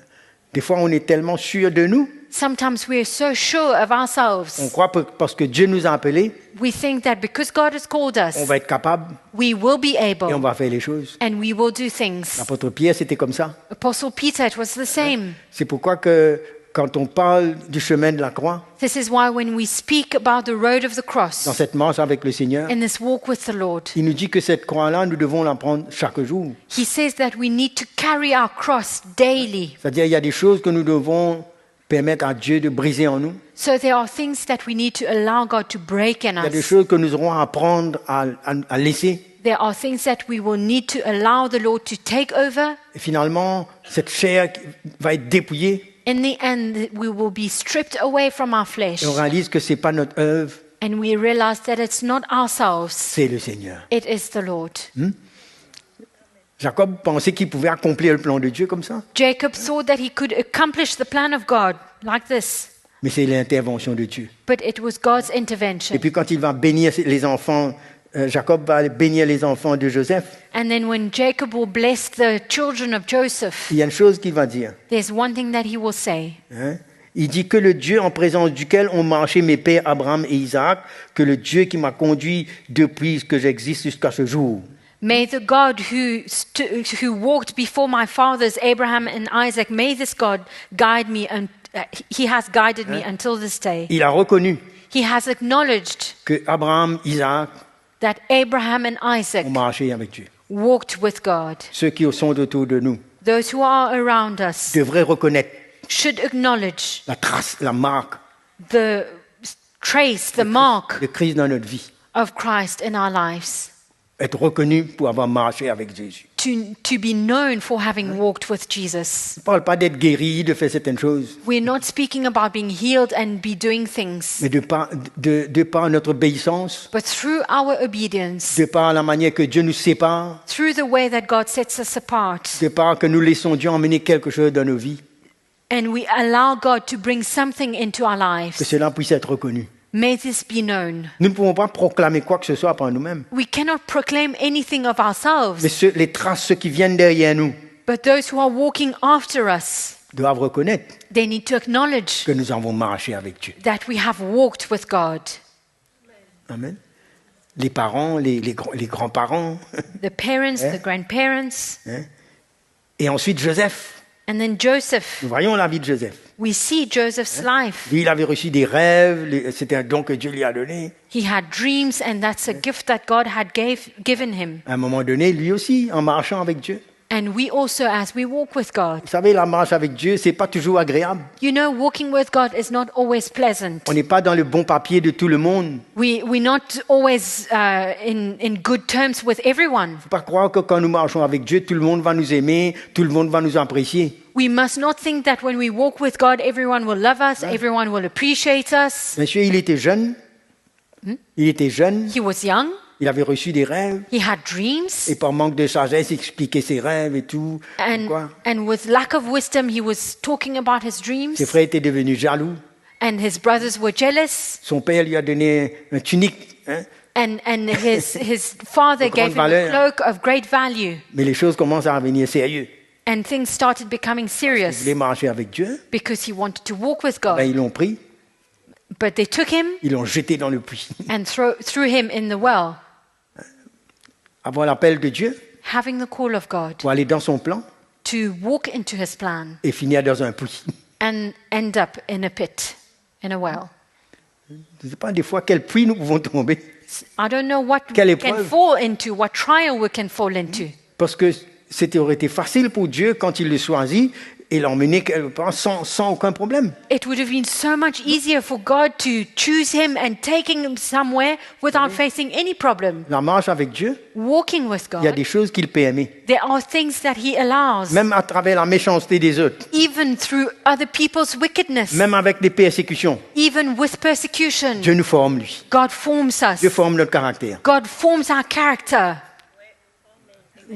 Des fois, on est tellement sûr de nous, Sometimes we are so sure of on ourselves. croit que parce que Dieu nous a appelés, We think that because God has called on us, va être capable we will be et on able va faire les choses. and we will do things. L'apôtre Pierre, c'était comme ça. Apostle Peter, it was the same. C'est pourquoi que quand on parle du chemin de la croix, This is why when we speak about the road of the dans cross, cette marche avec le Seigneur, in this walk with the Lord, il nous dit que cette croix-là, nous devons la prendre chaque jour. he says that we need to carry our cross daily. C'est-à-dire, il y a des choses que nous devons permettre à Dieu de briser en nous. So there are things that we need to allow God to break in Il y a des us. choses que nous aurons à apprendre à laisser. There are things that we will need to allow the Lord to take over. Et finalement, cette chair va être dépouillée In the end, we will be stripped away from our flesh. et on réalise que ce n'est pas notre œuvre, And we realize that it's not ourselves, c'est le Seigneur. it is the Lord. Jacob pensait qu'il pouvait accomplir le plan de Dieu comme ça, Jacob thought that he could accomplish the plan of God like this, mais c'est l'intervention de Dieu. but it was God's Et intervention. puis quand il va bénir les enfants, Jacob va bénir les enfants de Joseph, And then when Jacob will bless the children of Joseph, il y a une chose qu'il va dire. there's one thing that he will say. Hein? Il dit que le Dieu en présence duquel ont marché mes pères Abraham et Isaac, que le Dieu qui m'a conduit depuis que j'existe jusqu'à ce jour. May the God who walked before my fathers, Abraham and Isaac, may this God guide me, and he has guided me until this day. Il a reconnu He has acknowledged que Abraham, Isaac that Abraham and Isaac ont marché avec Dieu. walked with God. Ceux qui sont autour de nous Those who are around us devraient reconnaître should acknowledge la trace, la marque the trace, the mark de Christ dans notre vie. of Christ in our lives. Être reconnu pour avoir marché avec Jésus. To be known for having walked with Jesus. On ne parle pas d'être guéri, de faire certaines choses, We're not speaking about being healed and be doing things, mais de par notre obéissance, but through our obedience, de par la manière que Dieu nous sépare, through the way that God sets us apart, de par que nous laissons Dieu emmener quelque chose dans nos vies, and we allow God to bring something into our que lives. cela puisse être reconnu. May this be known. Nous ne pouvons pas proclamer quoi que ce soit par nous-mêmes, We cannot proclaim anything of ourselves, mais les traces, ceux qui viennent derrière nous, but those who are walking after us, doivent reconnaître they need to acknowledge que nous avons marché avec Dieu. that we have walked with God. Amen. Les parents, les grands-parents, The parents, the grandparents, et ensuite Joseph. and then Joseph. Nous voyons la vie de Joseph. We see Joseph's life. Lui, il avait reçu des rêves, c'était un don que Dieu lui a donné. He had dreams, and that's a gift that God had given him. À un moment donné, lui aussi, en marchant avec Dieu. And we also, as we walk with God, Vous savez, la marche avec Dieu, c'est pas toujours agréable. you know, walking with God is not always pleasant. On n'est pas dans le bon papier de tout le monde. We're not always in good terms with everyone. Faut pas croire que quand nous marchons avec Dieu, tout le monde va nous aimer, tout le monde va nous apprécier. We must not think that when we walk with God, everyone will love us, everyone will appreciate us. Monsieur, il était jeune. Il était jeune. He was young. Il avait reçu des rêves. He had dreams. Et par manque de sagesse, il expliquait ses rêves et tout. Pourquoi? And with lack of wisdom, he was talking about his dreams. Ses frères étaient devenus jaloux. And his brothers were jealous. Son père lui a donné un tunique. And his father De grande gave him a valeur. cloak of great value. Mais les choses commencent à devenir sérieuses. And things started becoming Il serious voulait marcher avec Dieu. because he wanted to walk with Ben, God. ils l'ont pris, But they took him ils l'ont jeté dans le puits. and threw him in the well. Avoir l'appel de Dieu Having the call of God pour aller dans son plan to walk into his plan et finir dans un puits. and end up in a pit, in a well. Je ne sais pas des fois quel puits nous pouvons tomber. I don't know what Quelle we can épreuve. fall into, what trial we can fall into. Parce que c'était aurait été facile pour Dieu quand il le choisit et l'emmener quelque part sans aucun problème. It would have been so much easier for God to choose him and taking him somewhere without facing any problem. La marche avec Dieu, Walking with il y a God, des choses qu'il permet. there are things that he allows, Même à travers la méchanceté des autres, even through other people's wickedness, même avec les persécutions. even with persecution. Dieu nous forme, lui. God forms Dieu us. forme notre caractère. God forms our character.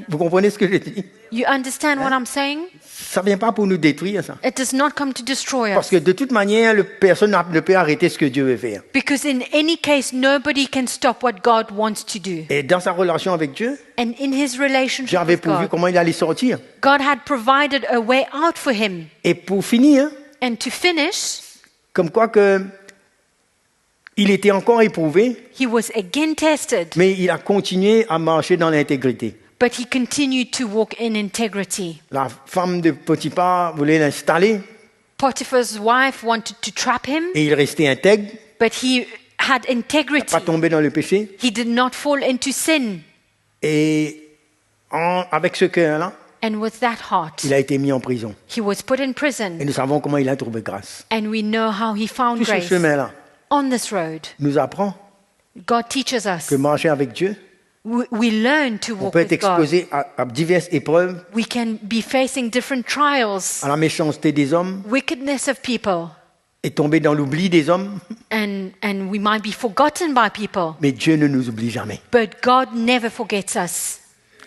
Vous comprenez ce que je dis? You understand what I'm saying? Ça ne vient pas pour nous détruire, ça. It does not come to destroy Parce us. que de toute manière, personne ne peut arrêter ce que Dieu veut faire. Because in any case, nobody can stop what God wants to do. Et dans sa relation avec Dieu, And in his Dieu relationship avait with pourvu God, comment il allait sortir. God had provided a way out for him. Et pour finir, And to finish, comme quoi que il était encore éprouvé, he was again tested, mais il a continué à marcher dans l'intégrité. but he continued to walk in integrity. La femme de Potiphar voulait l'installer. Potiphar's wife wanted to trap him, et il restait intègre, but he had integrity. pas tombé dans le péché. He did not fall into sin. Et avec ce cœur-là, And with that heart, il a été mis en prison. he was put in Et prison. nous savons comment il a trouvé grâce. And we know how he found Tout ce grace. chemin-là On this road, nous apprend God teaches us. que marcher avec Dieu, We learn to on walk peut être with God. exposé à diverses épreuves, We can be facing different trials, à la méchanceté des hommes, wickedness of people, et tomber dans l'oubli des hommes. and we might be forgotten by people. Mais Dieu ne nous oublie jamais. But God never forgets us.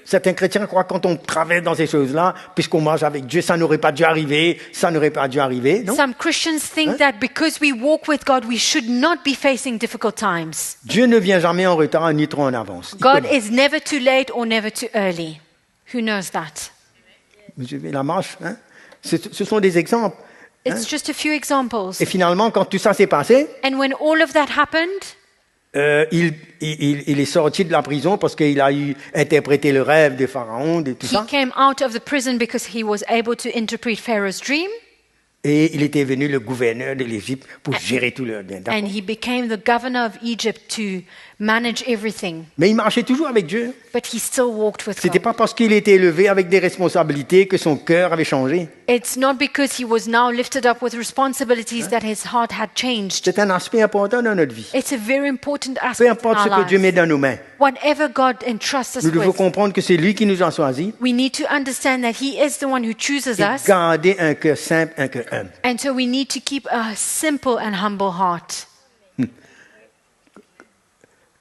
Certains chrétiens croient que quand on traverse dans ces choses-là, puisqu'on marche avec Dieu, ça n'aurait pas dû arriver, ça n'aurait pas dû arriver. Non? Some Christians think that because we walk with God, we should not be facing difficult times. Dieu ne vient jamais en retard ni trop en avance. Il God connaît. is never too late or never too early. Who knows that? Vous suivez la marche, hein? Ce sont des exemples. It's just a few examples. Et finalement, quand tout ça s'est passé, And when all of that happened, il est sorti de la prison parce qu'il a interprété le rêve des pharaons, de tout he ça. came out of the prison because he was able to interpret Pharaoh's dream, Et il était venu le gouverneur de l'Égypte pour gérer tout le bien. and he became the governor of Egypt to manage everything. Mais il marchait toujours avec Dieu. But he still walked with C'était God. pas parce qu'il était élevé avec des responsabilités que son cœur avait changé. It's not because he was now lifted up with responsibilities that his heart had changed. C'est un aspect important dans notre vie. It's a very important Peu aspect in importe ce our que Dieu met lives. dans nos mains, Whatever God entrusts us nous devons with, comprendre que c'est lui qui nous a choisis we need to understand that he is the one who chooses et us. garder un cœur simple, un cœur humble. And so we need to keep a simple and humble heart.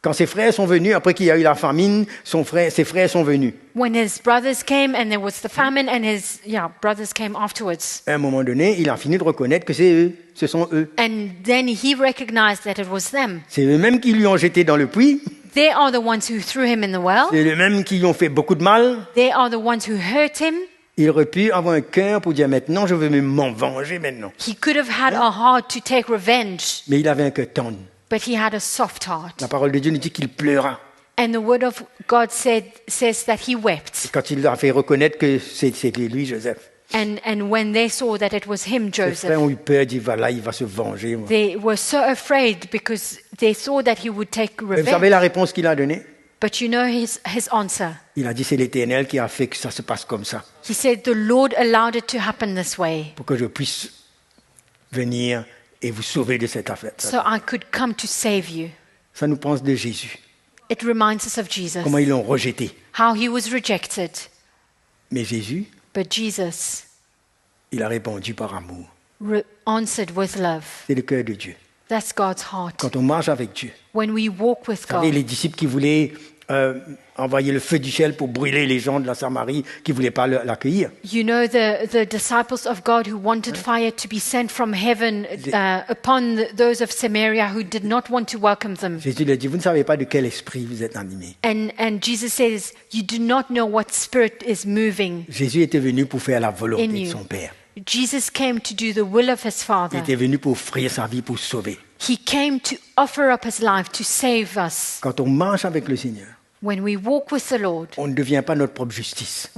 Quand ses frères sont venus, après qu'il y a eu la famine, ses frères sont venus. When his brothers came and there was the famine and his brothers came afterwards. À un moment donné, il a fini de reconnaître que c'est eux, ce sont eux. And then he recognized that it was them. C'est eux-mêmes qui lui ont jeté dans le puits, They are the ones who threw him in the well. c'est eux-mêmes qui lui ont fait beaucoup de mal. They are the ones who hurt him. Il aurait pu avoir un cœur pour dire maintenant, je veux m'en venger maintenant. He could have had a heart to take revenge, Mais il avait un cœur tendre. but he had a soft heart. La parole de Dieu nous dit qu'il pleura. And the word of God says that he wept. Quand il a fait reconnaître que c'était lui, Joseph. And when they saw that it was him, Les frères Joseph, ont eu peur, dit voilà, il va se venger. they were so afraid because they thought that he would take Et vous savez revenge. la réponse qu'il a donnée? But you know his answer. Il a dit c'est l'Éternel qui a fait que ça se passe comme ça, He said, the Lord allowed it to happen this way pour que je puisse venir et vous sauver de cette affaire. so I could come to save you. Ça nous pense de Jésus, It reminds us of Jesus, comment ils l'ont rejeté. how he was rejected. Mais Jésus, But Jesus il a répondu par amour. answered with love. C'est le cœur de Dieu. That's God's heart. Quand on marche avec Dieu, When we walk with vous savez, God, les disciples qui voulaient envoyer le feu du ciel pour brûler les gens de la Samarie qui ne voulaient pas l'accueillir. you know the disciples of God who wanted fire to be sent from heaven upon those of Samaria who did not want to welcome them. Jésus leur dit, vous ne savez pas de quel esprit vous êtes animés. And Jesus says, you do not know what spirit is moving Jésus était venu pour faire la volonté in de you. son Père. Jesus came to do the will of his Il Father. était venu pour offrir sa vie, pour sauver. He came to offer up his life to save us. Quand on marche avec le Seigneur, When we walk with the Lord, on ne devient pas notre propre justice.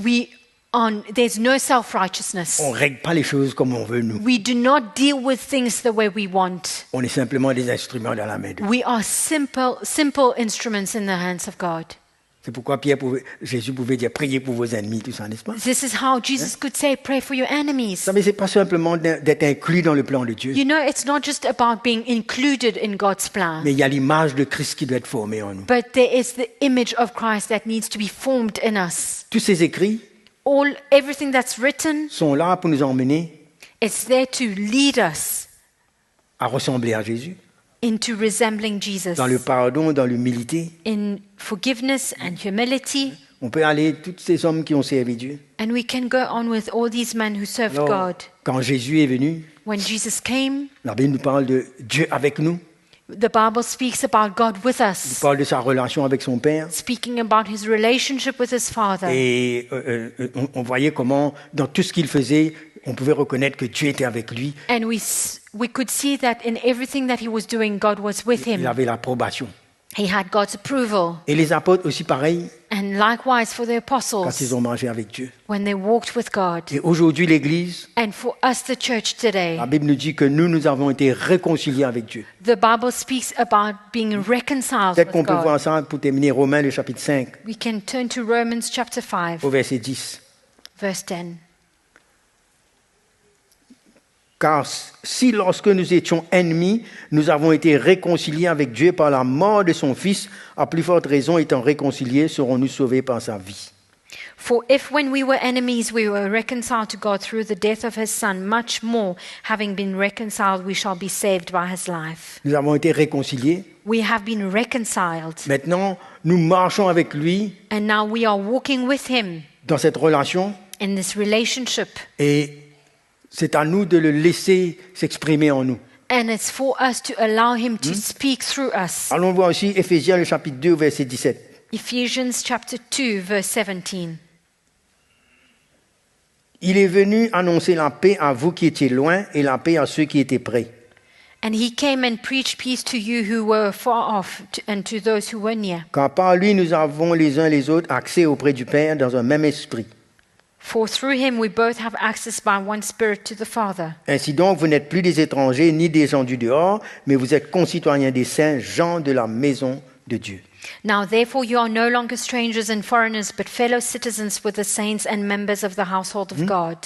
there's no self-righteousness. On ne règle pas les choses comme on veut, nous. We do not deal with things the way we want. On est simplement des instruments dans la main de Dieu. We are simple instruments in the hands of God. C'est pourquoi Jésus pouvait dire, priez pour vos ennemis, tout ça, n'est-ce pas? Vous This is how Jesus could say, pray for your enemies. savez, ce n'est pas simplement d'être inclus dans le plan de Dieu, You know, it's not just about being included in God's plan, mais il y a l'image de Christ qui doit être formée en nous. but there is the image of Christ that needs to be formed in us. Tous ces écrits Everything that's written, sont là pour nous emmener it's there to lead us à ressembler à Jésus, into resembling Jesus dans le pardon, dans l'humilité. in forgiveness and humility. On peut aller, tous ces hommes qui ont servi Dieu. And we can go on with all these men who served Alors, God. quand Jésus est venu, When Jesus came, la Bible nous parle de Dieu avec nous, the Bible speaks about God with il us, parle de sa relation avec son Père. speaking about his relationship with his Father. Et on voyait comment, dans tout ce qu'il faisait, on pouvait reconnaître que Dieu était avec lui. And we could see that in everything that he was doing, God was with Il him. avait l'approbation. He had God's approval. Et les apôtres aussi pareil And likewise for the quand apostles ils ont marché avec Dieu. when they walked with God. Et aujourd'hui, l'Église, And for us, the church today, la Bible nous dit que nous avons été réconciliés avec Dieu. the Bible speaks about being reconciled Peut-être qu'on with peut voir God. ça pour terminer Romains, le chapitre 5, We can turn to Romans chapter 5, au verset 10. verse 10. Car si lorsque nous étions ennemis, nous avons été réconciliés avec Dieu par la mort de son Fils, à plus forte raison, étant réconciliés, serons-nous sauvés par sa vie. For if when we were enemies we were reconciled to God through the death of his Son, much more, having been reconciled, we shall be saved by his life. Nous avons été réconciliés. We have been reconciled, Maintenant, nous marchons avec lui and now we are walking with him dans cette relation in this relationship. et c'est à nous de le laisser s'exprimer en nous. And it's for us to allow him to speak through us. Allons voir aussi Éphésiens, le chapitre 2, verset 17. Ephesians chapter 2, verse 17. Il est venu annoncer la paix à vous qui étiez loin et la paix à ceux qui étaient près. And he came and preached peace to you who were far off and to those who were near. Car par lui, nous avons les uns les autres accès auprès du Père dans un même esprit. For through him we both have access by one Spirit to the Father. Ainsi donc, vous n'êtes plus des étrangers ni des gens du dehors, mais vous êtes concitoyens des saints, gens de la maison de Dieu. Now therefore you are no longer strangers and foreigners, but fellow citizens with the saints and members of the household of God.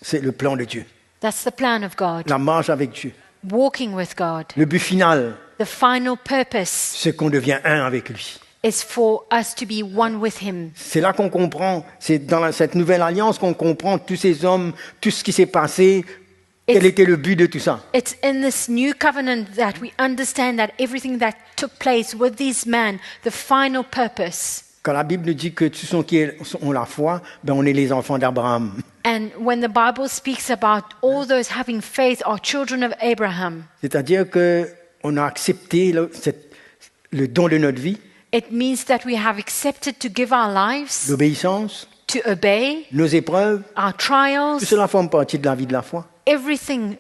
C'est le plan de Dieu. That's the plan of God. La marche avec Dieu. Walking with God. Le but final, The final purpose c'est qu'on devient un avec lui. is for us to be one with him. C'est là qu'on comprend, c'est dans cette nouvelle alliance qu'on comprend tous ces hommes, tout ce qui s'est passé, quel était le but de tout ça. It's in this new covenant that we understand that everything that took place with these men, the final purpose. Quand la Bible nous dit que tous ceux qui ont la foi, ben on est les enfants d'Abraham. And when the Bible speaks about all those having faith are children of Abraham, C'est-à-dire qu'on a accepté le don de notre vie, it means that we have accepted to give our lives, l'obéissance, to obey, nos épreuves, our tout trials. cela forme partie de la vie de la foi. Everything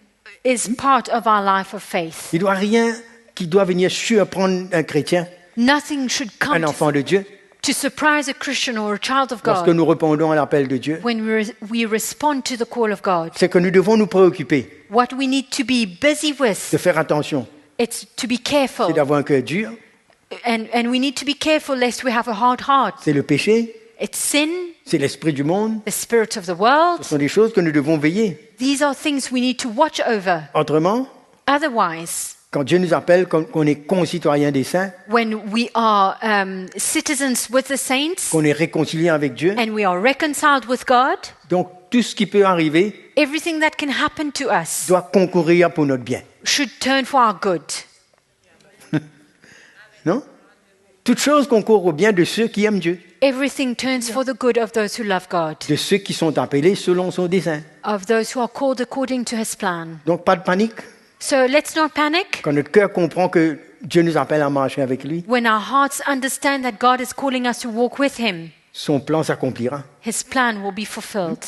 is part of our life of faith. Il ne doit rien qui doit venir surprendre un chrétien, Nothing should un come enfant de Dieu, to surprise a Christian or a child of lorsque God nous répondons à l'appel de Dieu. when we respond to the call of God. C'est que nous devons nous préoccuper What we need to be busy with, de faire attention, it's to be careful. c'est d'avoir un cœur dur, And we need to be careful lest we have a hard heart. c'est le péché, It's sin, c'est l'esprit du monde. the spirit of the world. Ce sont des choses que nous devons veiller. These are things we need to watch over. Autrement, Otherwise, quand Dieu nous appelle, qu'on est concitoyens des saints, when we are citizens with the saints qu'on est réconciliés avec Dieu, and we are reconciled with God, donc tout ce qui peut arriver everything that can happen to us doit concourir pour notre bien. should turn for our good. Non? Toute chose concourt au bien de ceux qui aiment Dieu, Everything turns for the good of those who love God, de ceux qui sont appelés selon son dessein. of those who are called according to his plan. Donc pas de panique. So let's not panic. Quand notre cœur comprend que Dieu nous appelle à marcher avec lui, When our hearts understand that God is calling us to walk with him, son plan s'accomplira. his plan will be fulfilled.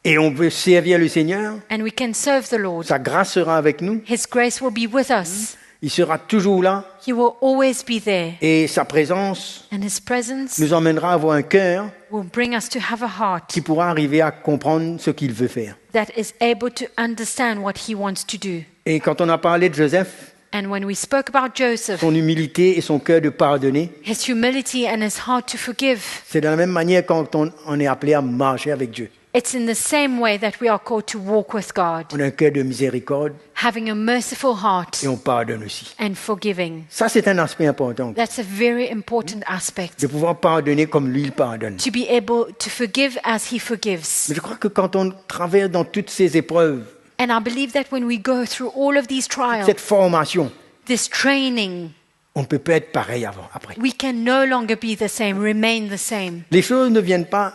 Et on veut servir le Seigneur, And we can serve the Lord. sa grâce sera avec nous, His grace will be with us. il sera toujours là, He will always be there. et sa présence And his presence nous emmènera à avoir un cœur will bring us to have a heart qui pourra arriver à comprendre ce qu'il veut faire. that is able to understand what he wants to do. Et quand on a parlé de Joseph, And when we spoke about Joseph, son humilité et son cœur de pardonner, his humility and his heart to forgive, c'est de la même manière quand on est appelé à marcher avec Dieu. it's in the same way that we are called to walk with God, On a un cœur de miséricorde having a merciful heart et on pardonne aussi. and forgiving. Ça, c'est un aspect important, That's a very important aspect, de pouvoir pardonner comme lui il pardonne. to be able to forgive as he forgives. Mais je crois que quand on traverse dans toutes ces épreuves, And I believe that when we go through all of these trials, cette formation, this training, on ne peut pas être pareil après. we can no longer be the same, remain the same. Les choses ne viennent pas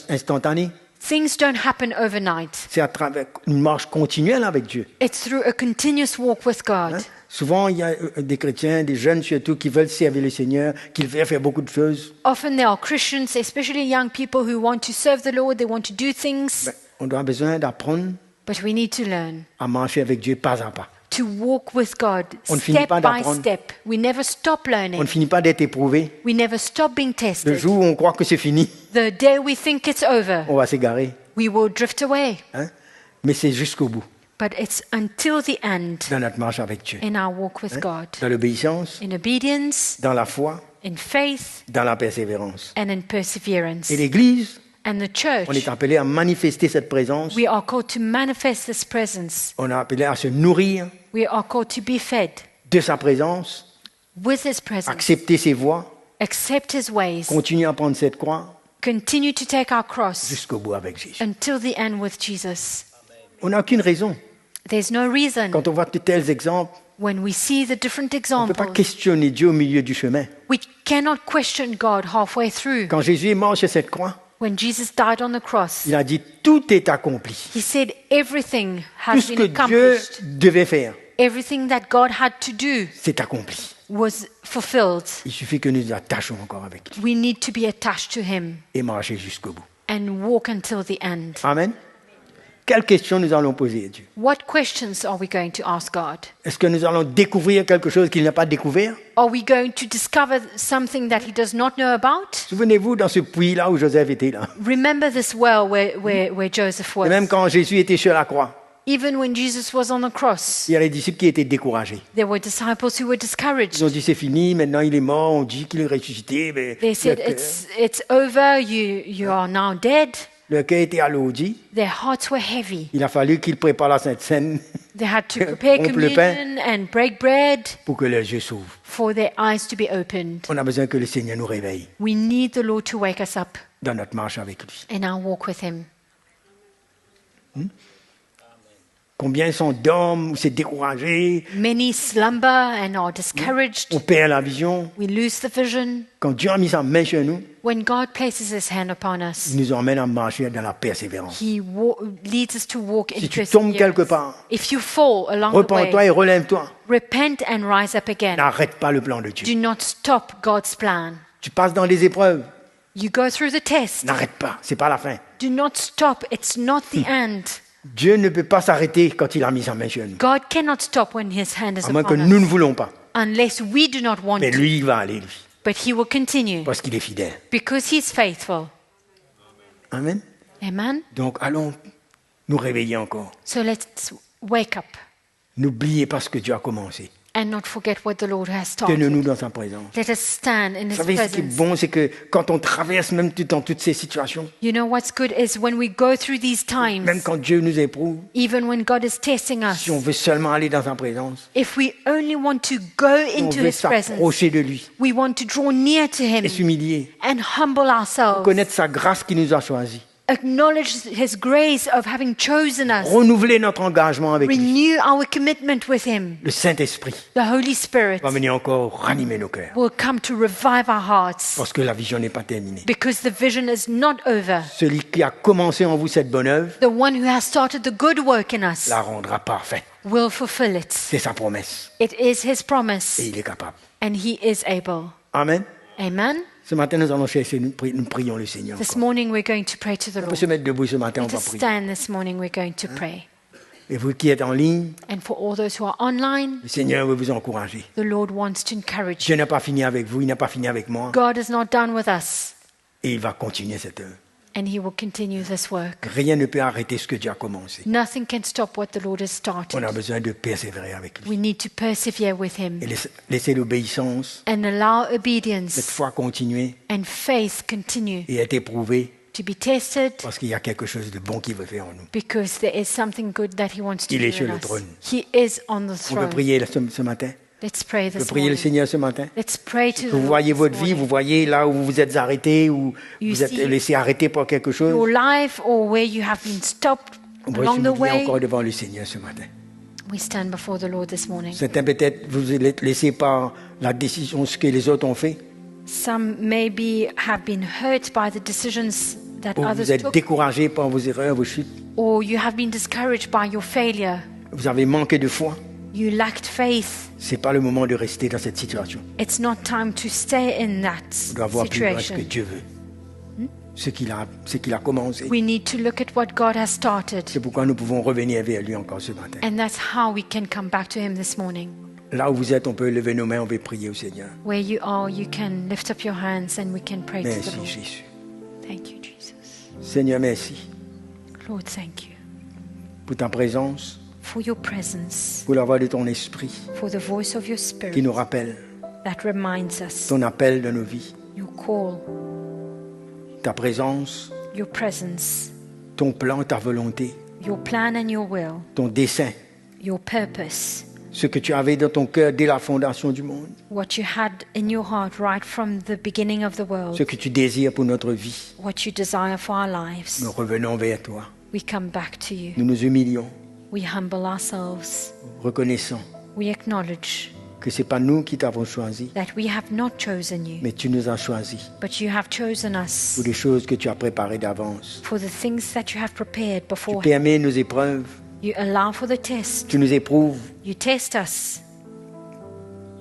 instantanées. Things don't happen overnight. C'est à travers une marche continuelle avec Dieu. It's through a continuous walk with God. Hein? Souvent, il y a des chrétiens, des jeunes surtout, qui veulent servir le Seigneur, qui veulent faire beaucoup de choses. Often there are Christians, especially young people who want to serve the Lord, they want to do things, Ben, on a besoin d'apprendre but we need to learn à marcher avec Dieu pas à pas. to walk with God On ne finit step pas by d'apprendre. step. We never stop On learning. ne finit pas d'être éprouvé. We never stop being Le tested. jour où on croit que c'est fini, The day we think it's over, on va s'égarer. we will drift away. Hein? Mais c'est jusqu'au bout, But it's until the end dans notre marche avec Dieu. in our walk with God. Dans l'obéissance, In obedience, dans la foi, in faith, dans la persévérance. and in perseverance. Et l'Église, And the on est church, appelé à manifester cette présence. we are called to manifest this presence. On est appelé à se nourrir We are called to be fed de sa présence, with His presence, accepter ses voies, accept His ways, continuer à prendre cette croix continue to take our cross jusqu'au bout avec Jésus. until the end with Jesus. On n'a aucune raison. There's no reason Quand on voit de tels exemples, when we see the different on ne peut pas examples, questionner Dieu au milieu du chemin. we cannot question God halfway through. Quand Jésus est mort sur cette croix, When Jesus died on the cross, il a dit « Tout est accompli ». He said everything Tout has ce been que Dieu accomplished. devait faire, Everything that God had to do c'est accompli. was fulfilled. Il suffit que nous nous attachions encore avec lui We need to be attached to Him et marcher jusqu'au bout. and walk until the end. Amen. Quelles questions nous allons poser à Dieu? What questions are we going to ask God? Est-ce que nous allons découvrir quelque chose qu'il n'a pas découvert? Are we going to discover something that He does not know about? Souvenez-vous dans ce puits-là où Joseph était là. Remember this well where Joseph Et même was. quand Jésus était sur la croix, Even when Jesus was on the cross, il y a les disciples qui étaient découragés. there were disciples who were Ils discouraged. ont dit c'est fini, maintenant il est mort, on dit qu'il est ressuscité. Mais They said, it's over, you are now dead. le cœur était alourdi. Their hearts were heavy. Il a fallu qu'ils préparent la Sainte Seine They had to prepare Rompre le pain. communion and break bread pour que leurs yeux s'ouvrent. for their eyes to be opened. On a besoin que le Seigneur nous réveille We need the Lord to wake us up dans notre marche avec lui. in our walk with Him. Combien sont d'hommes où c'est découragé, Many slumber and are discouraged. on perd la vision. We lose the vision. Quand Dieu a mis sa main sur nous, When God places His hand upon us, il nous emmène à marcher dans la persévérance. He leads us to walk in Si tu tombes quelque perseverance. part, If you fall along the repens-toi way, et relève-toi. repent and rise up again. N'arrête pas le plan de Dieu. Do not stop God's plan. Tu passes dans les épreuves, You go through the test. n'arrête pas, c'est pas la fin. Do not stop. It's not the end. Dieu ne peut pas s'arrêter quand il a mis sa main sur nous, God cannot stop when His hand is à moins que upon nous ne us, voulons pas. unless we do not want Mais to. lui, il va aller, lui, But He will continue parce qu'il est fidèle. because He's faithful. Amen. Amen. Donc allons nous réveiller encore. So let's wake up N'oubliez pas ce que Dieu a commencé. and not forget what the Lord has started. Tenez-nous dans sa présence. Let us stand in Vous His savez, ce qui est presence. bon, c'est que quand on traverse même dans toutes ces situations, You know what's good is when we go through these même times, quand Dieu nous éprouve, even when God is testing us, si on veut seulement aller dans sa présence, if we only want to go on into veut His presence, s'approcher de lui we want to draw near to Him et s'humilier, and humble ourselves, connaître sa grâce qui nous a choisis, acknowledge His grace of having chosen us, renouveler notre engagement avec lui. renew our commitment with Him. Le Saint-Esprit The Holy Spirit va venir encore ranimer nos cœurs, will come to revive our hearts parce que la vision n'est pas terminée. because the vision is not over. Celui qui a commencé en vous cette bonne œuvre The one who has started the good work in us la rendra parfaite. will fulfill it. C'est sa promesse It is His promise et il est capable. and He is able. Amen. Amen. Ce matin, nous allons chercher, nous prions le Seigneur. This encore. morning we're going to pray to the On peut Lord. se mettre debout ce matin, on Let va us prier. stand this morning, we're going to pray. Et vous qui êtes en ligne, And for all those who are online, le Seigneur veut vous encourager. the Lord wants to encourage Dieu you. n'a pas fini avec vous, il n'a pas fini avec moi, God is not done with us et il va continuer cette œuvre. and He will continue this work. Rien ne peut arrêter ce que Dieu a commencé. Nothing can stop what the Lord has On started. a besoin de persévérer avec lui. We need to persevere with Him Et laisser l'obéissance, and allow cette obedience foi continuer and faith continue et être éprouvé, to be tested parce qu'il y a quelque chose de bon qu'il veut faire en nous. because there is something good that He wants to Il do est sur in le us. trône. He is on the On peut throne. prier ce matin. Let's pray On peut this prier le morning. Seigneur ce matin. Let's pray to the Vous Lord voyez this votre vie, morning. vous voyez là où vous vous êtes arrêté, ou You vous êtes see laissé arrêter pour quelque chose. your life or where you have been stopped On va along the s'humilier way. encore devant le Seigneur ce matin. We stand before the Lord this morning. Certains peut-être vous êtes laissés par la décision, ce que les autres ont fait, Some maybe have been hurt by the decisions that ou vous others êtes took, découragés par vos erreurs, vos chutes. or you have been discouraged by your failure. Vous avez manqué de foi. You lacked faith. C'est pas le moment de rester dans cette situation. It's not time to stay in On that doit voir plus loin ce que situation. Dieu veut. ce qu'il a commencé. We need to look at what God has started. C'est pourquoi nous pouvons revenir vers lui encore ce matin. And that's how we can come back to him this morning. Là où vous êtes, on peut lever nos mains, on peut prier au Seigneur. Where you are, you can lift up your hands and we can pray to the Merci Lord. Jésus. Thank you, Jesus. Seigneur, merci Lord, thank you pour ta présence, for your presence, pour la voix de ton esprit for the voice of your qui spirit nous rappelle that reminds us, ton appel dans nos vies. your call, Ta présence, your presence, ton plan, ta volonté, your plan and your will, ton dessein, your purpose, ce que tu avais dans ton cœur dès la fondation du monde, what you had in your heart right from the beginning of the world, ce que tu désires pour notre vie. what you desire for our lives. Nous revenons vers toi. We come back to you. Nous nous humilions, We humble ourselves. reconnaissant We acknowledge que ce n'est pas nous qui t'avons choisi, that we have not chosen you, mais tu nous as choisis but you have chosen us pour des choses que tu as préparées d'avance. for the things that you have prepared Tu beforehand. permets nos épreuves, You allow for the test. tu nous éprouves, You test us,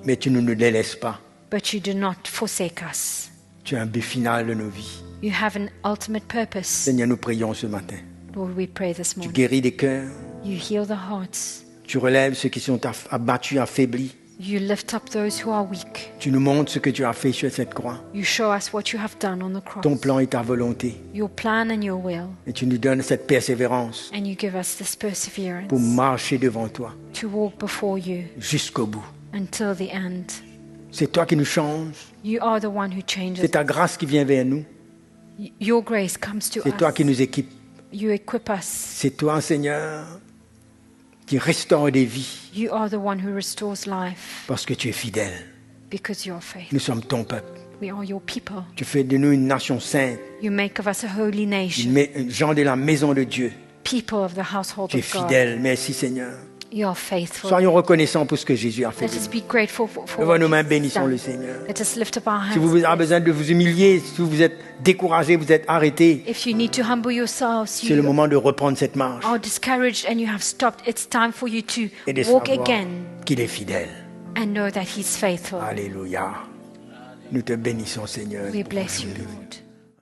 mais tu ne nous délaisses pas. but you do not forsake us. Tu as un but final de nos vies. You have an ultimate purpose. Seigneur, nous prions ce matin. Lord, we pray this Tu morning. guéris des cœurs, You heal the hearts. tu relèves ceux qui sont abattus, affaiblis. You lift up those who are weak. Tu nous montres ce que tu as fait sur cette croix, You show us what you have done on the cross. ton plan et ta volonté. Your plan and your will. Et tu nous donnes cette persévérance And you give us this perseverance pour marcher devant toi to walk before you jusqu'au bout. until the end. C'est toi qui nous changes, You are the one who changes. c'est ta grâce qui vient vers nous, Your grace comes to c'est toi qui us. nous équipes. You equip us. C'est toi, Seigneur, qui restaure des vies You are the one who restores life parce que tu es fidèle. because you are faithful. Nous sommes ton peuple. We are your people. Tu fais de nous une nation sainte, You make of us a holy nation, gens de la maison de Dieu. people of the household Tu es of God. fidèle. Merci, Seigneur. You are faithful. Soyons reconnaissants pour ce que Jésus a fait. Let us be grateful for Levons what nos mains, He's bénissons done. le Seigneur. Let us lift up our Si vous avez hands. besoin de vous humilier, si vous êtes découragé, vous êtes arrêté, If you need to humble yourselves, c'est le you moment de reprendre cette marche are discouraged and you have stopped. It's time for you to et de walk savoir again qu'il est fidèle. and know that He's faithful. Alléluia. Nous te bénissons, Seigneur. We bless you, Lord.